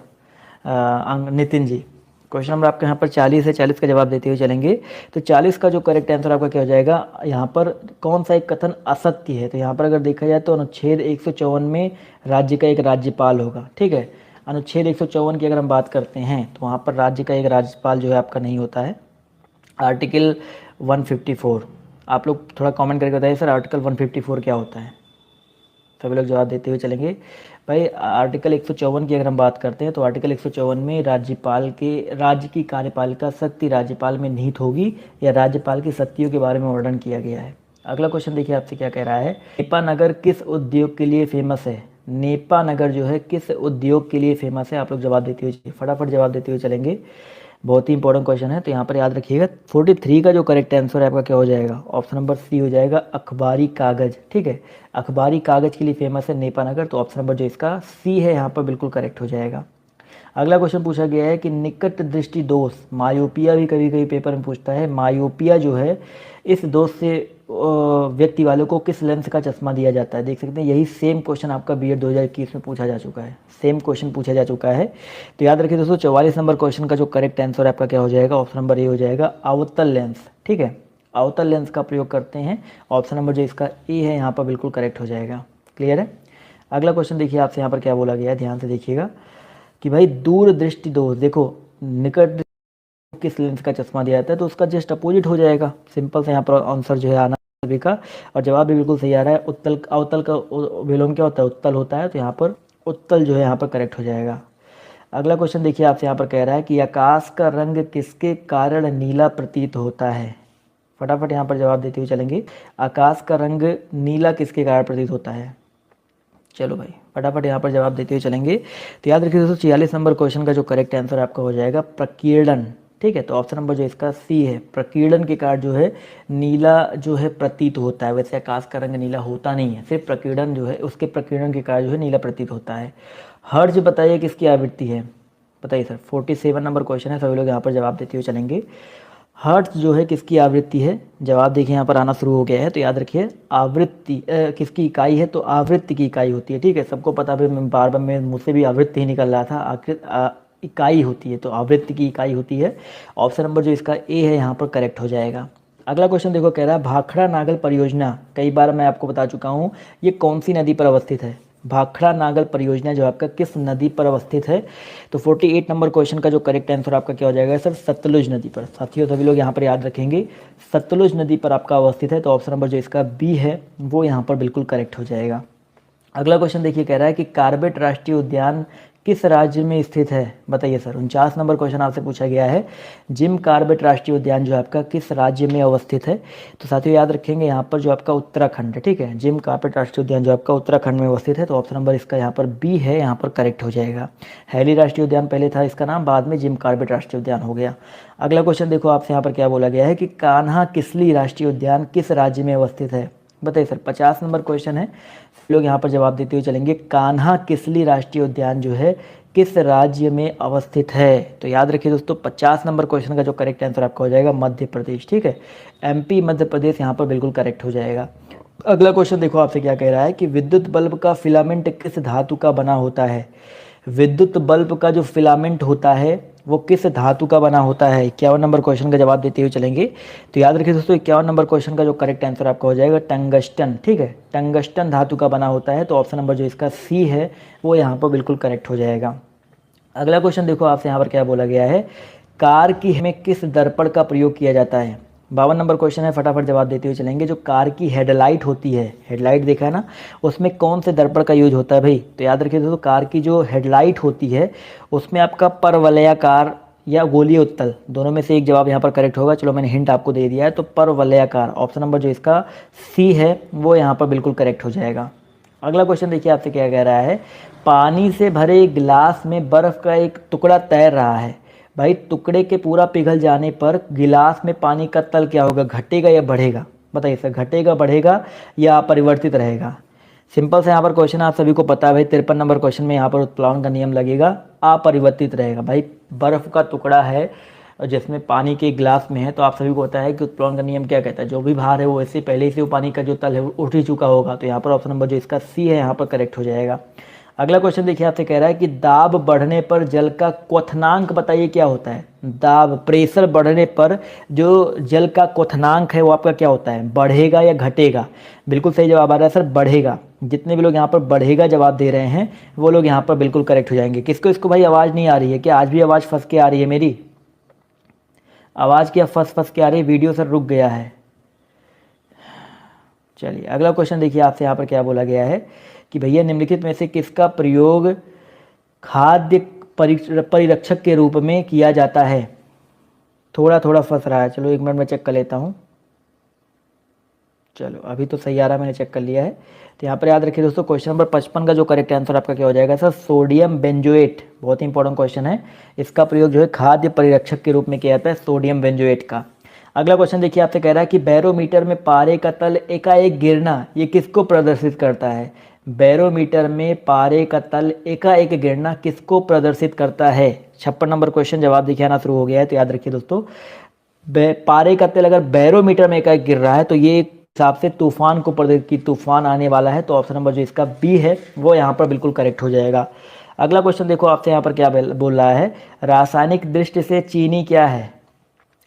नितिन जी, क्वेश्चन नंबर आपके यहाँ पर 40 है। 40 का जवाब देते हुए चलेंगे। तो 40 का जो करेक्ट आंसर आपका क्या हो जाएगा, यहाँ पर कौन सा एक कथन असत्य है? तो यहाँ पर अगर देखा जाए तो अनुच्छेद 154 में राज्य का एक राज्यपाल होगा। ठीक है, अनुच्छेद 154 की अगर हम बात करते हैं तो वहाँ पर राज्य का एक राज्यपाल जो है आपका नहीं होता है। आर्टिकल 154, आप लोग थोड़ा कमेंट करके बताइए सर आर्टिकल 154 क्या होता है? सभी लोग जवाब देते हुए चलेंगे। भाई आर्टिकल 154 की अगर हम बात करते हैं तो आर्टिकल 154 में राज्यपाल के राज्य की कार्यपालिका शक्ति राज्यपाल में निहित होगी, या राज्यपाल की शक्तियों के बारे में वर्णन किया गया है। अगला क्वेश्चन देखिए आपसे क्या कह रहा है, नेपा नगर किस उद्योग के लिए फेमस है? नेपा नगर जो है किस उद्योग के लिए फेमस है? आप लोग जवाब देते हुए फटाफट जवाब देते हुए चलेंगे। बहुत ही इंपॉर्टेंट क्वेश्चन है। तो यहाँ पर याद रखिएगा 43 का जो करेक्ट आंसर है आपका क्या हो जाएगा? ऑप्शन नंबर सी हो जाएगा, अखबारी कागज। ठीक है, अखबारी कागज के लिए फेमस है नेपा नगर। तो ऑप्शन नंबर जो इसका सी है यहाँ पर बिल्कुल करेक्ट हो जाएगा। अगला क्वेश्चन पूछा गया है कि निकट दृष्टि दोष, मायोपिया भी कभी कभी पेपर में पूछता है। मायोपिया जो है इस दोष से व्यक्ति वालों को किस लेंस का चश्मा दिया जाता है? देख सकते हैं यही सेम क्वेश्चन आपका बीएड 2021 में पूछा जा चुका है, सेम क्वेश्चन पूछा जा चुका है। तो याद रखिए दोस्तों 44 नंबर क्वेश्चन का जो करेक्ट आंसर आपका क्या हो जाएगा? ऑप्शन नंबर ए हो जाएगा, अवतल लेंस। ठीक है, अवतल लेंस का प्रयोग करते हैं। ऑप्शन नंबर जो इसका ए है यहाँ पर बिल्कुल करेक्ट हो जाएगा। क्लियर है। अगला क्वेश्चन देखिए आपसे यहाँ पर क्या बोला गया है, ध्यान से देखिएगा कि भाई दूरदृष्टि दोष, देखो निकट किस लेंस का चश्मा दिया जाता है? तो उसका जस्ट अपोजिट हो जाएगा। सिंपल से यहाँ पर आंसर जो है आना सभी का, और जवाब भी बिल्कुल सही आ रहा है। उत्तल, अवतल का विलोम क्या होता है? उत्तल होता है। तो यहाँ पर उत्तल जो है यहाँ पर करेक्ट हो जाएगा। अगला क्वेश्चन देखिए आपसे यहाँ पर कह रहा है कि आकाश का रंग किसके कारण नीला प्रतीत होता है। फटाफट यहाँ पर जवाब देते हुए चलेंगे। आकाश का रंग नीला किसके कारण प्रतीत होता है। चलो भाई फटाफट यहाँ पर जवाब देते हुए चलेंगे। तो याद रखिए दोस्तों 46 नंबर क्वेश्चन का जो करेक्ट आंसर आपका हो जाएगा प्रकीर्णन। ठीक है, तो ऑप्शन नंबर जो इसका सी है, प्रकीर्णन के कारण जो है नीला जो है प्रतीत होता है। वैसे आकाश का रंग नीला होता नहीं है, सिर्फ प्रकीर्णन जो है उसके प्रकीर्णन के कारण जो है नीला प्रतीत होता है। हर्ज बताइए किसकी आवृत्ति है, बताइए सर। 47 नंबर क्वेश्चन है, सभी लोग यहाँ पर जवाब देते हुए चलेंगे। हर्ट्ज जो है किसकी आवृत्ति है, जवाब देखिए यहाँ पर आना शुरू हो गया है। तो याद रखिए आवृत्ति किसकी इकाई है, तो आवृत्ति की इकाई होती है। ठीक है, सबको पता है, मैं बार बार मैं मुझसे भी आवृत्ति ही निकल रहा था। इकाई होती है, तो आवृत्ति की इकाई होती है। ऑप्शन नंबर जो इसका ए है यहाँ पर करेक्ट हो जाएगा। अगला क्वेश्चन देखो, कह रहा है भाखड़ा नागल परियोजना, कई बार मैं आपको बता चुका हूँ, ये कौन सी नदी पर अवस्थित है। भाखड़ा नागल परियोजना जो आपका किस नदी पर अवस्थित है। तो 48 नंबर क्वेश्चन का जो करेक्ट आंसर आपका क्या हो जाएगा सर, सतलुज नदी पर। साथियों सभी लोग यहाँ पर याद रखेंगे, सतलुज नदी पर आपका अवस्थित है। तो ऑप्शन नंबर जो इसका बी है वो यहाँ पर बिल्कुल करेक्ट हो जाएगा। अगला क्वेश्चन देखिए, कह रहा है कि कार्बेट राष्ट्रीय उद्यान किस राज्य में स्थित है, बताइए सर। 49 नंबर क्वेश्चन आपसे पूछा गया है, जिम कार्बेट राष्ट्रीय उद्यान जो आपका किस राज्य में अवस्थित है। तो साथियों याद रखेंगे यहाँ पर जो आपका उत्तराखंड है। ठीक है, जिम कार्बेट राष्ट्रीय उद्यान जो आपका उत्तराखंड में अवस्थित है। तो ऑप्शन नंबर इसका यहाँ पर बी है, यहाँ पर करेक्ट हो जाएगा। हैली राष्ट्रीय उद्यान पहले था इसका नाम, बाद में जिम कार्बेट राष्ट्रीय उद्यान हो गया। अगला क्वेश्चन देखो आपसे यहाँ पर क्या बोला गया है कि कान्हा किसली राष्ट्रीय उद्यान किस राज्य में अवस्थित है, बताइए सर। 50 नंबर क्वेश्चन है, लोग यहाँ पर जवाब देते हुए चलेंगे। कान्हा किसली राष्ट्रीय उद्यान जो है किस राज्य में अवस्थित है। तो याद रखिए दोस्तों 50 नंबर क्वेश्चन का जो करेक्ट आंसर आपका हो जाएगा मध्य प्रदेश। ठीक है, एमपी मध्य प्रदेश यहाँ पर बिल्कुल करेक्ट हो जाएगा। अगला क्वेश्चन देखो आपसे क्या कह रहा है कि विद्युत बल्ब का फिलामेंट किस धातु का बना होता है। विद्युत बल्ब का जो फिलामेंट होता है वो किस धातु का बना होता है। 51 नंबर क्वेश्चन का जवाब देते हुए चलेंगे। तो याद रखिए दोस्तों 51 नंबर क्वेश्चन का जो करेक्ट आंसर आपका हो जाएगा टंगस्टन। ठीक है, टंगस्टन धातु का बना होता है। तो ऑप्शन नंबर जो इसका सी है वो यहाँ पर बिल्कुल करेक्ट हो जाएगा। अगला क्वेश्चन देखो आपसे यहाँ पर क्या बोला गया है, कार की हमें किस दर्पण का प्रयोग किया जाता है। 52 नंबर क्वेश्चन है, फटाफट जवाब देते हुए चलेंगे। जो कार की हेडलाइट होती है, हेडलाइट देखा है ना, उसमें कौन से दर्पण का यूज होता है भाई। तो याद रखिए दोस्तों कार की जो हेडलाइट होती है उसमें आपका परवलयाकार या गोलीय उत्तल, दोनों में से एक जवाब यहाँ पर करेक्ट होगा। चलो मैंने हिंट आपको दे दिया है, तो परवलयाकार ऑप्शन नंबर जो इसका सी है वो यहाँ पर बिल्कुल करेक्ट हो जाएगा। अगला क्वेश्चन देखिए आपसे क्या कह रहा है, पानी से भरे गिलास में बर्फ का एक टुकड़ा तैर रहा है। भाई टुकड़े के पूरा पिघल जाने पर गिलास में पानी का तल क्या होगा, घटेगा या बढ़ेगा, बताइए सर। घटेगा, बढ़ेगा या अपरिवर्तित रहेगा। सिंपल से यहाँ पर क्वेश्चन आप सभी को पता है भाई, 53 नंबर क्वेश्चन में यहाँ पर उत्प्लावन का नियम लगेगा, अपरिवर्तित रहेगा। भाई बर्फ का टुकड़ा है जिसमें पानी के गिलास में है, तो आप सभी को पता है कि उत्प्लावन का नियम क्या कहता है, जो भी भार है वो ऐसे पहले से वो पानी का जो तल है वो उठ ही चुका होगा। तो यहाँ पर ऑप्शन नंबर जो इसका सी है यहाँ पर करेक्ट हो जाएगा। अगला क्वेश्चन देखिए आपसे कह रहा है कि दाब बढ़ने पर जल का क्वथनांक बताइए क्या होता है। दाब, प्रेशर बढ़ने पर जो जल का क्वथनांक है वो आपका क्या होता है, बढ़ेगा या घटेगा। बिल्कुल सही जवाब आ रहा है सर, बढ़ेगा। जितने भी लोग यहाँ पर बढ़ेगा जवाब दे रहे हैं वो लोग यहाँ पर बिल्कुल करेक्ट हो जाएंगे। किसको इसको भाई आवाज़ नहीं आ रही है क्या, आज भी आवाज़ फंस के आ रही है, मेरी आवाज़ क्या फंस के आ रही है, वीडियो सर रुक गया है। चलिए अगला क्वेश्चन देखिए आपसे यहाँ पर क्या बोला गया है कि भैया निम्नलिखित में से किसका प्रयोग खाद्य परिरक्षक के रूप में किया जाता है। थोड़ा थोड़ा फंस रहा है, चलो एक मिनट में चेक कर लेता हूँ। चलो अभी तो सही आ रहा है, मैंने चेक कर लिया है। तो यहाँ पर याद रखिए दोस्तों क्वेश्चन नंबर 55 का जो करेक्ट आंसर आपका क्या हो जाएगा सर, सोडियम बेंजोएट। बहुत ही इंपॉर्टेंट क्वेश्चन है, इसका प्रयोग जो है खाद्य परिरक्षक के रूप में किया जाता है, सोडियम बेंजोएट का। अगला क्वेश्चन देखिए आपसे कह रहा है कि बैरोमीटर में पारे का तल एकाएक गिरना ये किसको प्रदर्शित करता है। बैरोमीटर में पारे का तल एकाएक गिरना किसको प्रदर्शित करता है। 56 नंबर क्वेश्चन जवाब देखिए आना शुरू हो गया है। तो याद रखिए दोस्तों पारे का तल अगर बैरोमीटर में एकाएक गिर रहा है तो ये हिसाब से तूफान को प्रदर्शित की, तूफान आने वाला है। तो ऑप्शन नंबर जो इसका बी है वो यहाँ पर बिल्कुल करेक्ट हो जाएगा। अगला क्वेश्चन देखो आपसे यहाँ पर क्या बोल रहा है, रासायनिक दृष्टि से चीनी क्या है,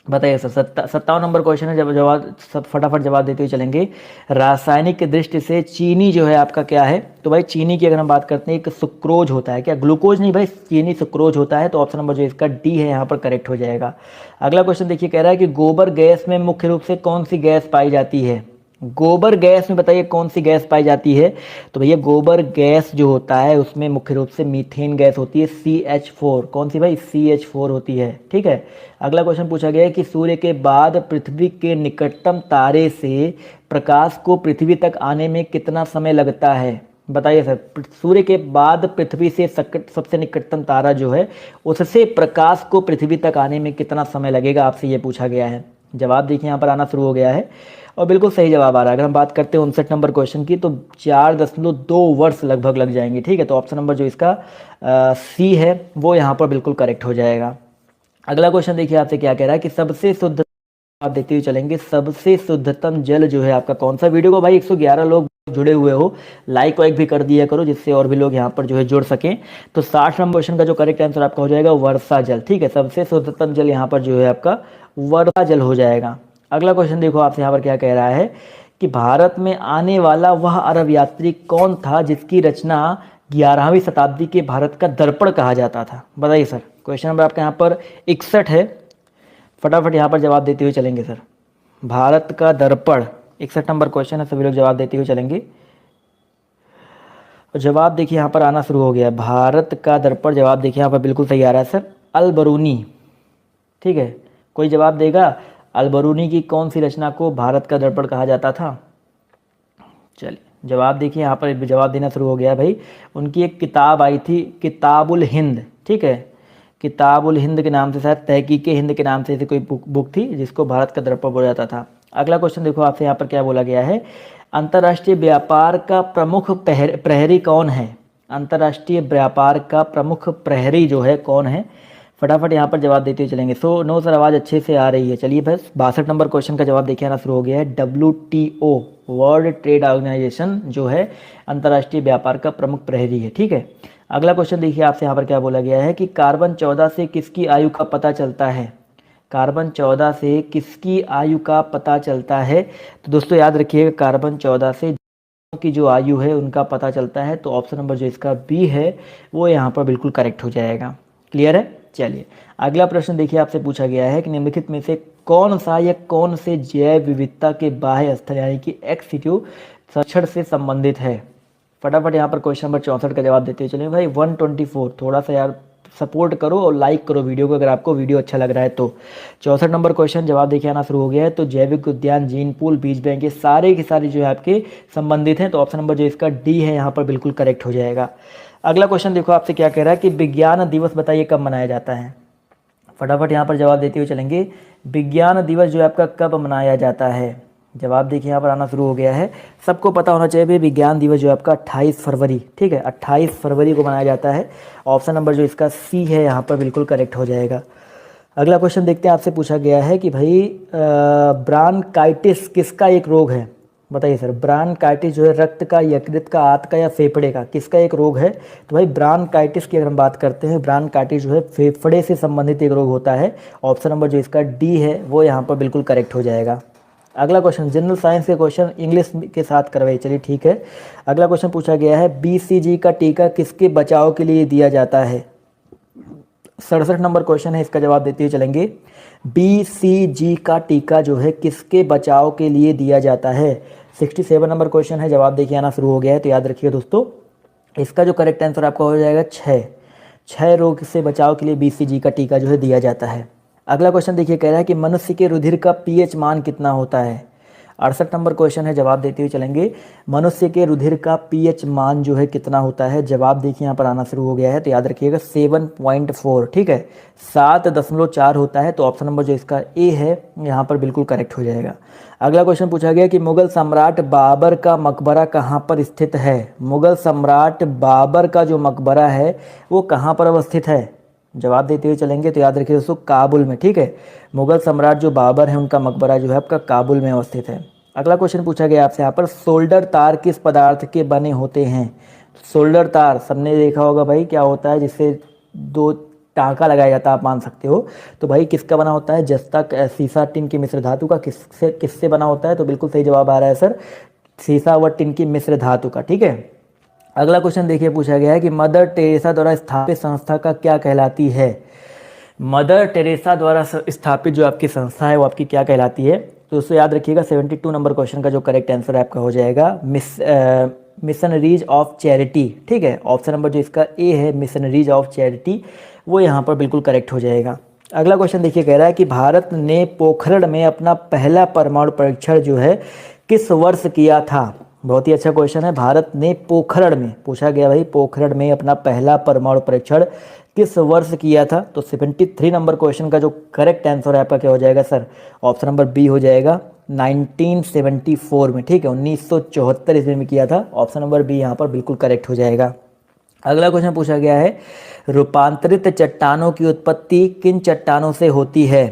बताइए सर। 57 नंबर क्वेश्चन है, जब जवाब सब फटाफट जवाब देते हुए चलेंगे। रासायनिक दृष्टि से चीनी जो है आपका क्या है, तो भाई चीनी की अगर हम बात करते हैं एक सुक्रोज होता है, क्या ग्लूकोज नहीं भाई, चीनी सुक्रोज होता है। तो ऑप्शन नंबर जो इसका डी है यहाँ पर करेक्ट हो जाएगा। अगला क्वेश्चन देखिए कह रहा है कि गोबर गैस में मुख्य रूप से कौन सी गैस पाई जाती है। गोबर गैस में बताइए कौन सी गैस पाई जाती है? तो भैया गोबर गैस जो होता है उसमें मुख्य रूप से मीथेन गैस होती है, CH4। कौन सी भाई? CH4 होती है। ठीक है। अगला क्वेश्चन पूछा गया है कि सूर्य के बाद पृथ्वी के निकटतम तारे से प्रकाश को पृथ्वी तक आने में कितना समय लगता है? बताइए सर, सूर्य के बाद पृथ्वी से सबसे निकटतम तारा जो है उससे प्रकाश को पृथ्वी तक आने में कितना समय लगेगा, आपसे ये पूछा गया है। जवाब देखिए यहाँ पर आना शुरू हो गया है और बिल्कुल सही जवाब आ रहा है। अगर हम बात करते हैं 59 नंबर क्वेश्चन की तो 4.2 वर्ष लगभग लग जाएंगे। ठीक है, तो ऑप्शन नंबर जो इसका सी है वो यहाँ पर बिल्कुल करेक्ट हो जाएगा। अगला क्वेश्चन देखिए आपसे क्या कह रहा है कि सबसे शुद्ध, आप देखते हुए चलेंगे, सबसे शुद्धतम जल जो है आपका कौन सा? वीडियो को भाई 111 लोग जुड़े हुए हो, लाइक वाइक भी कर दिया करो जिससे और भी लोग यहाँ पर जो है जुड़ सकें। तो 60 नंबर क्वेश्चन का जो करेक्ट आंसर आपका हो जाएगा वर्षा जल। ठीक है, सबसे शुद्धतम जल यहाँ पर जो है आपका वर्षा जल हो जाएगा। अगला क्वेश्चन देखो आपसे यहाँ पर क्या कह रहा है कि भारत में आने वाला वह अरब यात्री कौन था जिसकी रचना 11वीं शताब्दी के भारत का दर्पण कहा जाता था? बताइए सर। क्वेश्चन नंबर आपका यहाँ पर 61 है, फटाफट यहाँ पर जवाब देते हुए चलेंगे सर। भारत का दर्पण 61 नंबर क्वेश्चन है, सभी लोग जवाब देते हुए चलेंगे। और जवाब देखिए यहाँ पर आना शुरू हो गया। भारत का दर्पण जवाब देखिए यहाँ पर बिल्कुल सही आ रहा है सर, अल बरूनी। ठीक है, कोई जवाब देगा? अल बरूनी की कौन सी रचना को भारत का दर्पण कहा जाता था? चलिए जवाब देखिए यहाँ पर जवाब देना शुरू हो गया भाई। उनकी एक किताब आई थी, किताबुल हिंद। ठीक है, किताबुल हिंद के नाम से, शायद तहकीके हिंद के नाम से ऐसी कोई बुक थी जिसको भारत का दर्पण बोला जाता था। अगला क्वेश्चन देखो आपसे यहाँ पर क्या बोला गया है, अंतर्राष्ट्रीय व्यापार का प्रमुख प्रहरी कौन है? अंतर्राष्ट्रीय व्यापार का प्रमुख प्रहरी जो है कौन है? फटाफट यहाँ पर जवाब देते हुए चलेंगे। नो सर, आवाज़ अच्छे से आ रही है। चलिए बस 62 नंबर क्वेश्चन का जवाब देखिए आना शुरू हो गया है। WTO वर्ल्ड ट्रेड ऑर्गेनाइजेशन जो है अंतर्राष्ट्रीय व्यापार का प्रमुख प्रहरी है। ठीक है, अगला क्वेश्चन देखिए आपसे यहाँ पर क्या बोला गया है कि कार्बन 14 से किसकी आयु का पता चलता है? कार्बन 14 से किसकी आयु का पता चलता है? तो दोस्तों याद रखिएगा, कार्बन 14 से की जो आयु है उनका पता चलता है। तो ऑप्शन नंबर जो इसका बी है वो यहाँ पर बिल्कुल करेक्ट हो जाएगा। क्लियर है? चलिए अगला प्रश्न देखिए आपसे पूछा गया है कि निम्नलिखित में से कौन सा या कौन से जैव विविधता के बाह्य स्थल यानी कि एक्स सिटू संरक्षण से संबंधित है? फटाफट यहाँ पर क्वेश्चन नंबर 64 का जवाब देते हुए चलिए भाई। 124, थोड़ा सा यार सपोर्ट करो और लाइक करो वीडियो को अगर आपको वीडियो अच्छा लग रहा है तो। 64 नंबर क्वेश्चन जवाब देखिए आना शुरू हो गया है। तो जैविक उद्यान, जीन पूल, बीज बैंक, ये सारे के सारे जो है आपके संबंधित हैं। तो ऑप्शन नंबर जो इसका डी है यहाँ पर बिल्कुल करेक्ट हो जाएगा। अगला क्वेश्चन देखो आपसे क्या कह रहा है कि विज्ञान दिवस बताइए कब मनाया जाता है? फटाफट यहाँ पर जवाब देते हुए चलेंगे। विज्ञान दिवस जो है आपका कब मनाया जाता है? जवाब देखिए यहाँ पर आना शुरू हो गया है। सबको पता होना चाहिए भाई, विज्ञान दिवस जो है आपका 28 फरवरी। ठीक है, 28 फरवरी को मनाया जाता है। ऑप्शन नंबर जो इसका सी है यहाँ पर बिल्कुल करेक्ट हो जाएगा। अगला क्वेश्चन देखते हैं, आपसे पूछा गया है कि भाई ब्रांकाइटिस किसका एक रोग है? बताइए सर, ब्रांकाइटिस जो है रक्त का, यकृत का, आंत का या फेफड़े का, किसका एक रोग है? तो भाई ब्रांकाइटिस की अगर हम बात करते हैं, ब्रांकाइटिस जो है फेफड़े से संबंधित एक रोग होता है। ऑप्शन नंबर जो इसका डी है वो यहाँ पर बिल्कुल करेक्ट हो जाएगा। अगला क्वेश्चन जनरल साइंस के क्वेश्चन इंग्लिश के साथ करवाइए। चलिए ठीक है, अगला क्वेश्चन पूछा गया है BCG का टीका किसके बचाव के लिए दिया जाता है? 67 नंबर क्वेश्चन है, इसका जवाब देते हुए चलेंगे। BCG का टीका जो है किसके बचाव के लिए दिया जाता है? 67 नंबर क्वेश्चन है, जवाब देखिए आना शुरू हो गया है। तो याद रखिए दोस्तों, इसका जो करेक्ट आंसर आपका हो जाएगा 6 रोग से बचाव के लिए BCG का टीका जो है दिया जाता है। अगला क्वेश्चन देखिए कह रहा है कि मनुष्य के रुधिर का pH मान कितना होता है? 68 नंबर क्वेश्चन है, जवाब देते हुए चलेंगे। मनुष्य के रुधिर का pH मान जो है कितना होता है? जवाब देखिए यहाँ पर आना शुरू हो गया है। तो याद रखिएगा 7.4। ठीक है, 7.4 होता है। तो ऑप्शन नंबर जो इसका ए है यहाँ पर बिल्कुल करेक्ट हो जाएगा। अगला क्वेश्चन पूछा गया कि मुगल सम्राट बाबर का मकबरा कहाँ पर स्थित है? मुगल सम्राट बाबर का जो मकबरा है वो कहाँ पर अवस्थित है? जवाब देते हुए चलेंगे। तो याद रखिए दोस्तों, काबुल में। ठीक है, मुगल सम्राट जो बाबर है उनका मकबरा जो है आपका काबुल में अवस्थित है। अगला क्वेश्चन पूछा गया आपसे यहाँ पर, सोल्डर तार किस पदार्थ के बने होते हैं? सोल्डर तार सबने देखा होगा भाई, क्या होता है जिससे 2 टाँका लगाया जाता है, आप मान सकते हो। तो भाई किसका बना होता है? जस्ता, सीसा, टिन की मिश्र धातु का। किससे बना होता है? तो बिल्कुल सही जवाब आ रहा है सर, सीसा व टिन की मिश्र धातु का। ठीक है, अगला क्वेश्चन देखिए पूछा गया है कि मदर टेरेसा द्वारा स्थापित संस्था का क्या कहलाती है? मदर टेरेसा द्वारा स्थापित जो आपकी संस्था है वो आपकी क्या कहलाती है? तो दोस्तों याद रखिएगा 72 नंबर क्वेश्चन का जो करेक्ट आंसर आपका हो जाएगा मिशनरीज ऑफ चैरिटी। ठीक है, ऑप्शन नंबर जो इसका ए है मिशनरीज ऑफ चैरिटी, वो यहाँ पर बिल्कुल करेक्ट हो जाएगा। अगला क्वेश्चन देखिए, कह रहा है कि भारत ने पोखरण में अपना पहला परमाणु परीक्षण जो है किस वर्ष किया था। बहुत ही अच्छा क्वेश्चन है। भारत ने पोखरण में, पूछा गया भाई पोखरण में अपना पहला परमाणु परीक्षण किस वर्ष किया था। तो 73 नंबर क्वेश्चन का जो करेक्ट आंसर है आपका क्या हो जाएगा सर, ऑप्शन नंबर बी हो जाएगा 1974 में। ठीक है, 1974 ईस्वी में किया था। ऑप्शन नंबर बी यहाँ पर बिल्कुल करेक्ट हो जाएगा। अगला क्वेश्चन पूछा गया है, रूपांतरित चट्टानों की उत्पत्ति किन चट्टानों से होती है।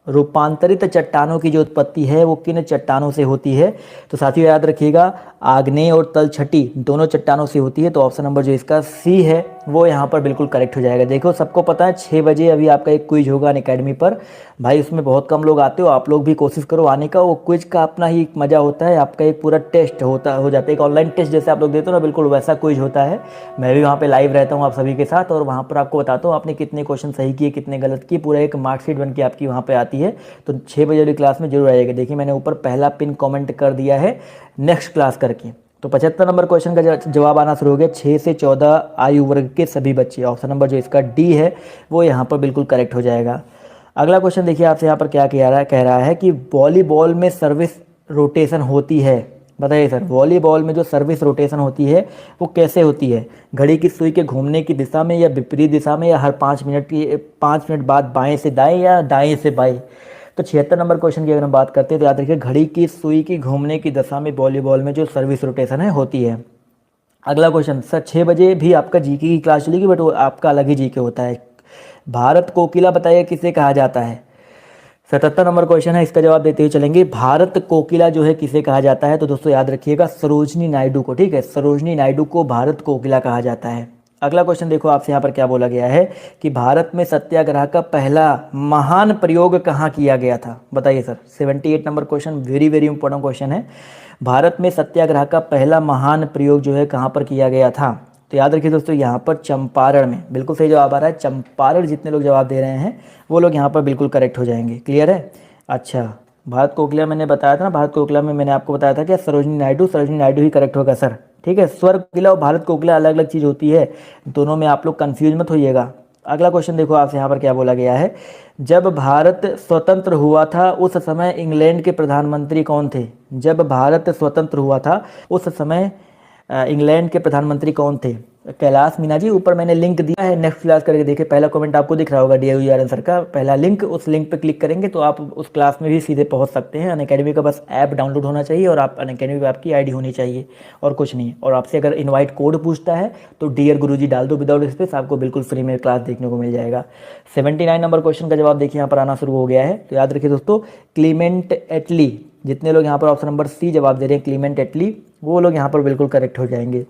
रूपांतरित चट्टानों की जो उत्पत्ति है वो किन चट्टानों से होती है। तो साथियों याद रखिएगा आग्नेय और तलछटी दोनों चट्टानों से होती है। तो ऑप्शन नंबर जो इसका सी है वो यहाँ पर बिल्कुल करेक्ट हो जाएगा। देखो सबको पता है 6 बजे अभी आपका एक क्विज होगा अनअकैडमी पर। भाई उसमें बहुत कम लोग आते हो, आप लोग भी कोशिश करो आने का। वो क्विज का अपना ही मज़ा होता है, आपका एक पूरा टेस्ट हो जाता है, एक ऑनलाइन टेस्ट जैसे आप लोग देते हो ना, बिल्कुल वैसा क्विज होता है। मैं भी वहाँ पे लाइव रहता हूँ आप सभी के साथ, और वहाँ पर आपको बताता हूँ आपने कितने क्वेश्चन सही किए कितने गलत किए, पूरा एक मार्कशीट बन के आपकी वहाँ पर आती है। तो 6 बजे वाली क्लास में जरूर आइएगा। देखिए मैंने ऊपर पहला पिन कॉमेंट कर दिया है नेक्स्ट क्लास करके। तो 75 नंबर क्वेश्चन का जवाब आना शुरू हो गया, 6 से 14 आयु वर्ग के सभी बच्चे। ऑप्शन नंबर जो इसका डी है वो यहाँ पर बिल्कुल करेक्ट हो जाएगा। अगला क्वेश्चन देखिए आपसे यहाँ पर क्या कह रहा है कि वॉलीबॉल में सर्विस रोटेशन होती है। बताइए सर, वॉलीबॉल में जो सर्विस रोटेशन होती है वो कैसे होती है। घड़ी की सुई के घूमने की दिशा में, या विपरीत दिशा में, या हर 5 मिनट बाद बाएं से दाएं, या दाएं से बाएं। तो 76 नंबर क्वेश्चन की अगर हम बात करते हैं तो याद रखिए घड़ी की सुई की घूमने की दशा में वॉलीबॉल में जो सर्विस रोटेशन है होती है। अगला क्वेश्चन सर 6 बजे भी आपका जीके की क्लास चलेगी, बट वो आपका अलग ही जीके होता है। भारत कोकिला बताइए किसे कहा जाता है। 77 नंबर क्वेश्चन है, इसका जवाब देते हुए चलेंगे। भारत कोकिला जो है किसे कहा जाता है। तो दोस्तों याद रखिएगा सरोजनी नायडू को। ठीक है, सरोजनी नायडू को भारत कोकिला कहा जाता है। अगला क्वेश्चन देखो आपसे यहाँ पर क्या बोला गया है कि भारत में सत्याग्रह का पहला महान प्रयोग कहाँ किया गया था। बताइए sir, 78 number question, very very important question है। भारत में सत्याग्रह का पहला महान प्रयोग जो है कहाँ पर किया गया था। तो याद रखिए दोस्तों यहाँ पर चंपारण में। बिल्कुल सही जवाब आ रहा है चंपारण। जितने लोग जवाब दे रहे हैं वो लोग यहाँ पर बिल्कुल करेक्ट हो जाएंगे। क्लियर है। अच्छा, भारत कोकिला मैंने बताया था ना, भारत कोकिला में मैंने आपको बताया था कि सरोजनी नायडू ही करेक्ट होगा सर। ठीक है, स्वर कोकिला और भारत कोकिला अलग अलग चीज़ होती है, दोनों में आप लोग कंफ्यूज मत होइएगा। अगला क्वेश्चन देखो आपसे यहाँ पर क्या बोला गया है, जब भारत स्वतंत्र हुआ था उस समय इंग्लैंड के प्रधानमंत्री कौन थे। जब भारत स्वतंत्र हुआ था उस समय इंग्लैंड के प्रधानमंत्री कौन थे। कैलाश मीना जी, ऊपर मैंने लिंक दिया है, नेक्स्ट क्लास करके देखिए। पहला कमेंट आपको दिख रहा होगा DUERN सर का पहला लिंक, उस लिंक पे क्लिक करेंगे तो आप उस क्लास में भी सीधे पहुंच सकते हैं। अनअकैडमी का बस ऐप डाउनलोड होना चाहिए और आप अनअकैडमी पे आपकी आईडी होनी चाहिए और कुछ नहीं। और आपसे अगर इन्वाइट कोड पूछता है तो डियर गुरुजी डाल दो विदाउट स्पेस, आपको बिल्कुल फ्री में क्लास देखने को मिल जाएगा। 79 नंबर क्वेश्चन का जवाब देखिए यहाँ पर आना शुरू हो गया है। तो याद रखिए दोस्तों, क्लीमेंट एटली, जितने लोग यहाँ पर ऑप्शन नंबर सी जवाब दे रहे हैं क्लीमेंट एटली, वो लोग यहाँ पर बिल्कुल करेक्ट हो जाएंगे।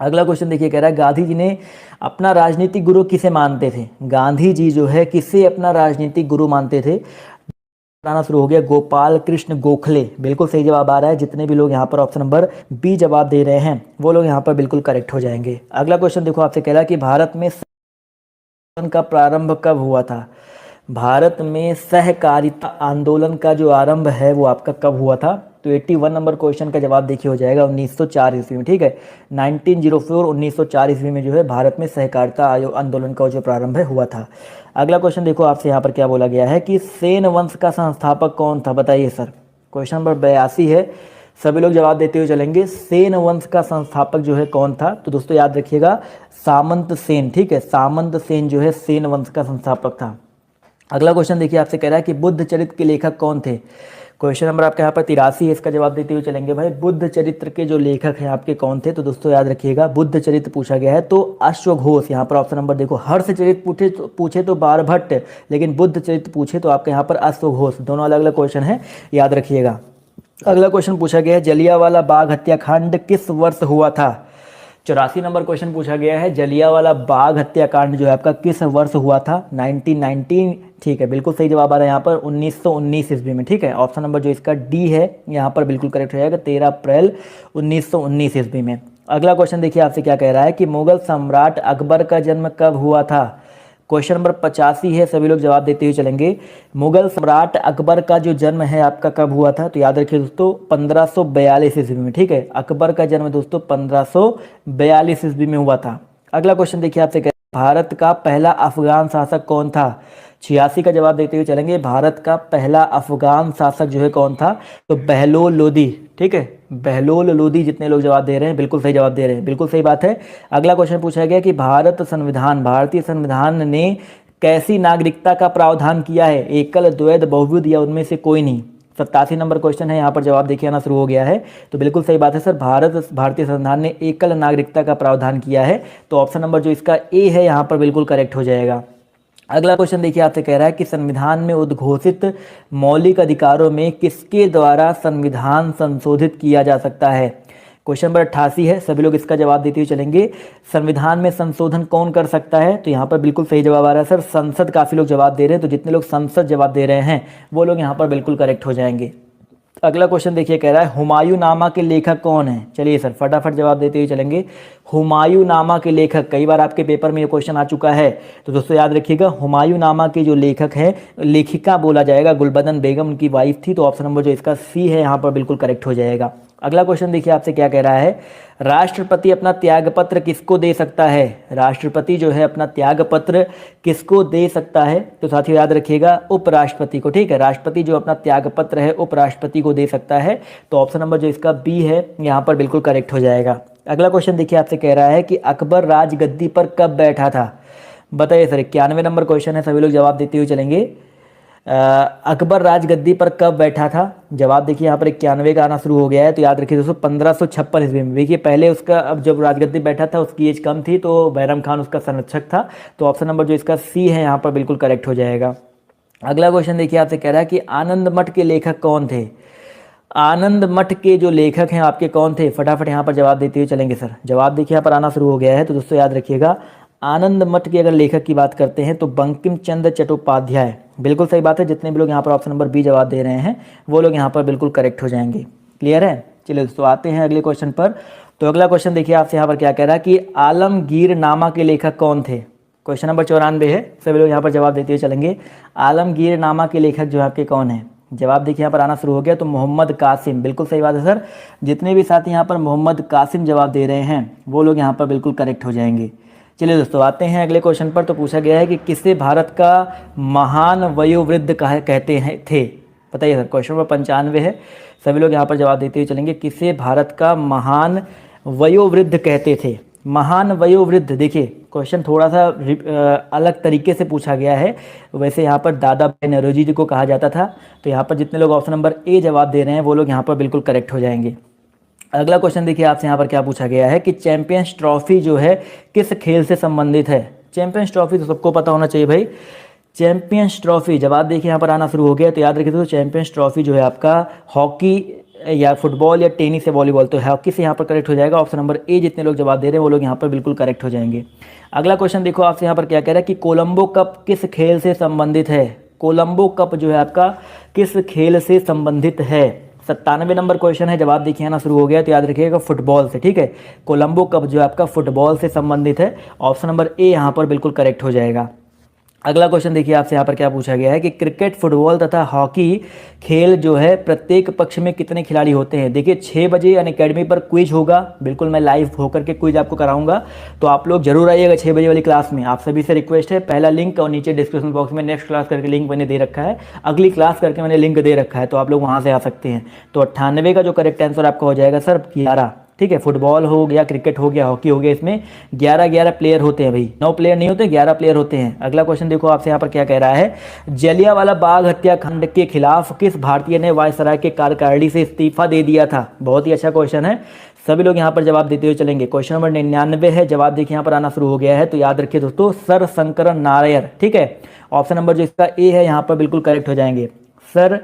अगला क्वेश्चन देखिए, कह रहा है गांधी जी ने अपना राजनीतिक गुरु किसे मानते थे। गांधी जी जो है किसे अपना राजनीतिक गुरु मानते थे। आना शुरू हो गया, गोपाल कृष्ण गोखले। बिल्कुल सही जवाब आ रहा है। जितने भी लोग यहाँ पर ऑप्शन नंबर बी जवाब दे रहे हैं वो लोग यहाँ पर बिल्कुल करेक्ट हो जाएंगे। अगला क्वेश्चन देखो आपसे कह रहा है कि भारत में का प्रारंभ कब हुआ था। भारत में सहकारिता आंदोलन का जो आरंभ है वो आपका कब हुआ था। तो 81 नंबर क्वेश्चन का जवाब देखिए हो जाएगा 1904 ईस्वी में। ठीक है, 1904 ईस्वी में जो है भारत में सहकारिता आंदोलन का जो प्रारंभ है हुआ था। अगला क्वेश्चन देखो आपसे यहाँ पर क्या बोला गया है कि सेन वंश का संस्थापक कौन था। बताइए सर, क्वेश्चन नंबर 82 है, सभी लोग जवाब देते हुए चलेंगे। सेन वंश का संस्थापक जो है कौन था। तो दोस्तों याद रखिएगा सामंत सेन। ठीक है, सामंत सेन जो है सेन वंश का संस्थापक था। अगला क्वेश्चन देखिए आपसे कह रहा है कि बुद्ध चरित्र के लेखक कौन थे। क्वेश्चन नंबर आपके यहाँ पर 83 है, इसका जवाब देते हुए चलेंगे। भाई बुद्ध चरित्र के जो लेखक हैं आपके कौन थे। तो दोस्तों याद रखिएगा बुद्ध चरित्र पूछा गया है तो अश्वघोष। यहाँ पर ऑप्शन नंबर देखो, हर्ष चरित्र पूछे तो बारभट्ट, लेकिन बुद्ध चरित्र पूछे तो आपके यहाँ पर अश्वघोष। दोनों अलग अलग क्वेश्चन है, याद रखिएगा। अगला क्वेश्चन पूछा गया है जलियांवाला बाग हत्याकांड किस वर्ष हुआ था। 84 नंबर क्वेश्चन पूछा गया है, जलियांवाला बाग हत्याकांड जो है आपका किस वर्ष हुआ था। 1919। ठीक है, बिल्कुल सही जवाब आ रहा है यहाँ पर 1919 ईस्वी में। ठीक है, ऑप्शन नंबर जो इसका डी है यहाँ पर बिल्कुल करेक्ट हो जाएगा, 13 अप्रैल 1919 ईस्वी में। अगला क्वेश्चन देखिए आपसे क्या कह रहा है कि मुगल सम्राट अकबर का जन्म कब हुआ था। क्वेश्चन नंबर 85 है, सभी लोग जवाब देते हुए चलेंगे। मुगल सम्राट अकबर का जो जन्म है आपका कब हुआ था? तो याद रखिए दोस्तों 1542 ईस्वी में, ठीक है। अकबर का जन्म दोस्तों 1542 ईस्वी में हुआ था। अगला क्वेश्चन देखिए आपसे, भारत का पहला अफगान शासक कौन था? 86 का जवाब देते हुए चलेंगे। भारत का पहला अफगान शासक जो है कौन था? तो बहलोल लोदी, ठीक है, बहलोल लोदी। जितने लोग जवाब दे रहे हैं बिल्कुल सही जवाब दे रहे हैं, बिल्कुल सही बात है। अगला क्वेश्चन पूछा गया कि भारतीय संविधान ने कैसी नागरिकता का प्रावधान किया है? एकल, द्वैध, बहुविध या उनमें से कोई नहीं? 87 नंबर क्वेश्चन है, यहाँ पर जवाब देखिए आना शुरू हो गया है। तो बिल्कुल सही बात है सर, भारतीय संविधान ने एकल नागरिकता का प्रावधान किया है। तो ऑप्शन नंबर जो इसका ए है यहाँ पर बिल्कुल करेक्ट हो जाएगा। अगला क्वेश्चन देखिए आपसे कह रहा है कि संविधान में उद्घोषित मौलिक अधिकारों में किसके द्वारा संविधान संशोधित किया जा सकता है? क्वेश्चन नंबर 88 है, सभी लोग इसका जवाब देते हुए चलेंगे। संविधान में संशोधन कौन कर सकता है? तो यहाँ पर बिल्कुल सही जवाब आ रहा है सर, संसद। काफ़ी लोग जवाब दे रहे हैं, तो जितने लोग संसद जवाब दे रहे हैं वो लोग यहाँ पर बिल्कुल करेक्ट हो जाएंगे। अगला क्वेश्चन देखिए कह रहा है हुमायूं नामा के लेखक कौन है? चलिए सर फटाफट जवाब देते हुए चलेंगे। हुमायूं नामा के लेखक, कई बार आपके पेपर में ये क्वेश्चन आ चुका है, तो दोस्तों याद रखिएगा हुमायूं नामा के जो लेखक हैं, लेखिका बोला जाएगा गुलबदन बेगम, उनकी वाइफ थी। तो ऑप्शन नंबर जो इसका सी है यहाँ पर बिल्कुल करेक्ट हो जाएगा। अगला क्वेश्चन देखिए आपसे क्या कह रहा है, राष्ट्रपति अपना त्यागपत्र किसको दे सकता है? राष्ट्रपति जो है अपना त्यागपत्र किसको दे सकता है? तो साथियों याद रखिएगा उपराष्ट्रपति को, ठीक है। राष्ट्रपति जो अपना त्यागपत्र है उपराष्ट्रपति को दे सकता है। तो ऑप्शन नंबर जो इसका बी है यहाँ पर बिल्कुल करेक्ट हो जाएगा। अगला क्वेश्चन देखिए आपसे कह रहा है कि अकबर राजगद्दी पर कब बैठा था? बताइए सर, 91 नंबर क्वेश्चन है, सभी लोग जवाब देते हुए चलेंगे। अकबर राजगद्दी पर कब बैठा था? जवाब देखिए यहाँ पर 91 का आना शुरू हो गया है। तो याद रखिए दोस्तों 1556 ईस्वी में। देखिए पहले उसका, अब जब राजगद्दी बैठा था उसकी एज कम थी, तो बैरम खान उसका संरक्षक था। तो ऑप्शन नंबर जो इसका सी है यहाँ पर बिल्कुल करेक्ट हो जाएगा। अगला क्वेश्चन देखिए आपसे कह रहा है कि आनंद मठ के लेखक कौन थे? आनंद मठ के जो लेखक हैं आपके कौन थे? फटाफट यहाँ पर जवाब देते हुए चलेंगे सर। जवाब देखिए यहाँ पर आना शुरू हो गया है। तो दोस्तों याद रखिएगा आनंद मठ के अगर लेखक की बात करते हैं तो बंकिम चंद्र चट्टोपाध्याय, बिल्कुल सही बात है। जितने भी लोग यहाँ पर ऑप्शन नंबर बी जवाब दे रहे हैं वो लोग यहाँ पर बिल्कुल करेक्ट हो जाएंगे। क्लियर है? चलिए दोस्तों आते हैं अगले क्वेश्चन पर। तो अगला क्वेश्चन देखिए आपसे यहाँ पर क्या कह रहा है कि आलमगीर नामा के लेखक कौन थे? क्वेश्चन नंबर 94 है, सभी लोग यहाँ पर जवाब देते हुए चलेंगे। आलमगीर नामा के लेखक जो आपके कौन है? जवाब देखिए यहाँ पर आना शुरू हो गया। तो मोहम्मद कासिम, बिल्कुल सही बात है सर। जितने भी साथी यहाँ पर मोहम्मद कासिम जवाब दे रहे हैं वो लोग यहाँ पर बिल्कुल करेक्ट हो जाएंगे। चलिए दोस्तों आते हैं अगले क्वेश्चन पर। तो पूछा गया है कि किसे भारत का महान वयोवृद्ध कहते हैं थे? बताइए सर। क्वेश्चन नंबर 95 है, सभी लोग यहाँ पर जवाब देते हुए चलेंगे। किसे भारत का महान वयोवृद्ध कहते थे? महान वयोवृद्ध, देखिए क्वेश्चन थोड़ा सा अलग तरीके से पूछा गया है। वैसे यहाँ पर दादा भाई नौरोजी जी को कहा जाता था। तो यहाँ पर जितने लोग ऑप्शन नंबर ए जवाब दे रहे हैं वो लोग यहाँ पर बिल्कुल करेक्ट हो जाएंगे। अगला क्वेश्चन देखिए आपसे यहाँ पर क्या पूछा गया है कि चैंपियंस ट्रॉफी जो है किस खेल से संबंधित है? चैंपियंस ट्रॉफी तो सबको पता होना चाहिए भाई। चैंपियंस ट्रॉफी, जवाब देखिए यहाँ पर आना शुरू हो गया। तो याद रखिए दोस्तों चैंपियंस ट्रॉफी जो है आपका हॉकी या फुटबॉल या टेनिस या वॉलीबॉल, तो हॉकी से यहाँ पर करेक्ट हो जाएगा। ऑप्शन नंबर ए जितने लोग जवाब दे रहे हैं वो लोग यहाँ पर बिल्कुल करेक्ट हो जाएंगे। अगला क्वेश्चन देखो आपसे यहाँ पर क्या कह रहा है कि कोलंबो कप किस खेल से संबंधित है? कोलंबो कप जो है आपका किस खेल से संबंधित है? 97 नंबर क्वेश्चन है, जवाब देखिए आना शुरू हो गया। तो याद रखिएगा फुटबॉल से, ठीक है। कोलंबो कप जो है आपका फुटबॉल से संबंधित है। ऑप्शन नंबर ए यहाँ पर बिल्कुल करेक्ट हो जाएगा। अगला क्वेश्चन देखिए आपसे यहाँ पर क्या पूछा गया है कि क्रिकेट, फुटबॉल तथा हॉकी खेल जो है प्रत्येक पक्ष में कितने खिलाड़ी होते हैं? देखिए 6 बजे अनअकैडमी पर क्विज होगा, बिल्कुल मैं लाइव होकर के क्विज आपको कराऊंगा। तो आप लोग जरूर आइएगा 6 बजे वाली क्लास में। आप सभी से रिक्वेस्ट है, पहला लिंक और नीचे डिस्क्रिप्शन बॉक्स में नेक्स्ट क्लास करके लिंक मैंने दे रखा है, अगली क्लास करके मैंने लिंक दे रखा है, तो आप लोग वहाँ से आ सकते हैं। तो 98 का जो करेक्ट आंसर आपका हो जाएगा सर 11, ठीक है। फुटबॉल हो गया, क्रिकेट हो गया, हॉकी हो गया, इसमें 11 प्लेयर होते हैं भाई, 9 प्लेयर नहीं होते, 11 प्लेयर होते हैं। अगला क्वेश्चन देखो आपसे यहाँ पर क्या कह रहा है, जलियांवाला बाग हत्याकांड के खिलाफ किस भारतीय ने वायसराय के कार्यकारिणी से इस्तीफा दे दिया था? बहुत ही अच्छा क्वेश्चन है, सभी लोग यहाँ पर जवाब देते हुए चलेंगे। क्वेश्चन नंबर 99 है, जवाब देखिए यहाँ पर आना शुरू हो गया है। तो याद रखिए दोस्तों सर शंकरन नायर, ठीक है। ऑप्शन नंबर जो इसका ए है यहाँ पर बिल्कुल करेक्ट हो जाएंगे। सर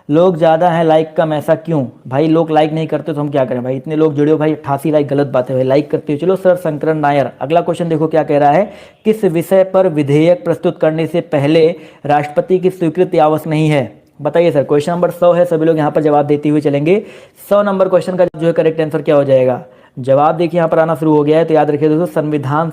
लोग ज़्यादा हैं, लाइक कम, ऐसा क्यों? भाई लोग लाइक नहीं करते तो हम क्या करें भाई, इतने लोग जुड़े हो भाई, 88 लाइक, गलत बात है भाई, लाइक करते हो। चलो सर शंकरन नायर। अगला क्वेश्चन देखो क्या कह रहा है, किस विषय पर विधेयक प्रस्तुत करने से पहले राष्ट्रपति की स्वीकृति आवश्यक नहीं है? बताइए सर। क्वेश्चन नंबर 100 है, सभी लोग यहाँ पर जवाब देते हुए चलेंगे। 100 नंबर क्वेश्चन का जो है करेक्ट आंसर क्या हो जाएगा? जवाब देखिए यहाँ पर आना शुरू हो गया है। तो याद रखिए दोस्तों, संविधान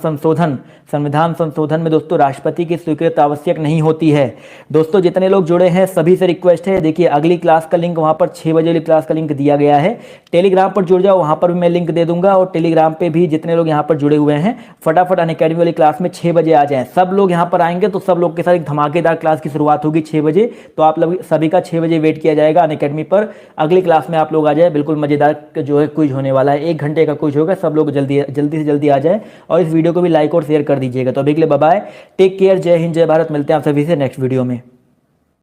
संशोधन में दोस्तों राष्ट्रपति की स्वीकृति आवश्यक नहीं होती है। दोस्तों जितने लोग जुड़े हैं सभी से रिक्वेस्ट है, देखिए अगली क्लास का लिंक वहाँ पर 6 बजे वाली क्लास का लिंक दिया गया है। टेलीग्राम पर जुड़ जाओ, वहाँ पर भी मैं लिंक दे दूंगा। और टेलीग्राम पे भी जितने लोग यहाँ पर जुड़े हुए हैं फटाफट अनअकैडमी वाली क्लास में 6 बजे आ जाएं। सब लोग यहाँ पर आएंगे तो सब लोग के साथ एक धमाकेदार क्लास की शुरुआत होगी 6 बजे। तो आप लोग सभी का 6 बजे वेट किया जाएगा अनअकैडमी पर। अगली क्लास में आप लोग आ जाए, बिल्कुल मजेदार जो है क्विज होने वाला है, 1 घंटे का क्विज होगा। सब लोग जल्दी से जल्दी आ जाए और इस वीडियो को भी लाइक और शेयर कर दीजिएगा। तो अभी के लिए बाय बाय, टेक केयर, जय हिंद जय भारत। मिलते हैं आप सभी से नेक्स्ट वीडियो में।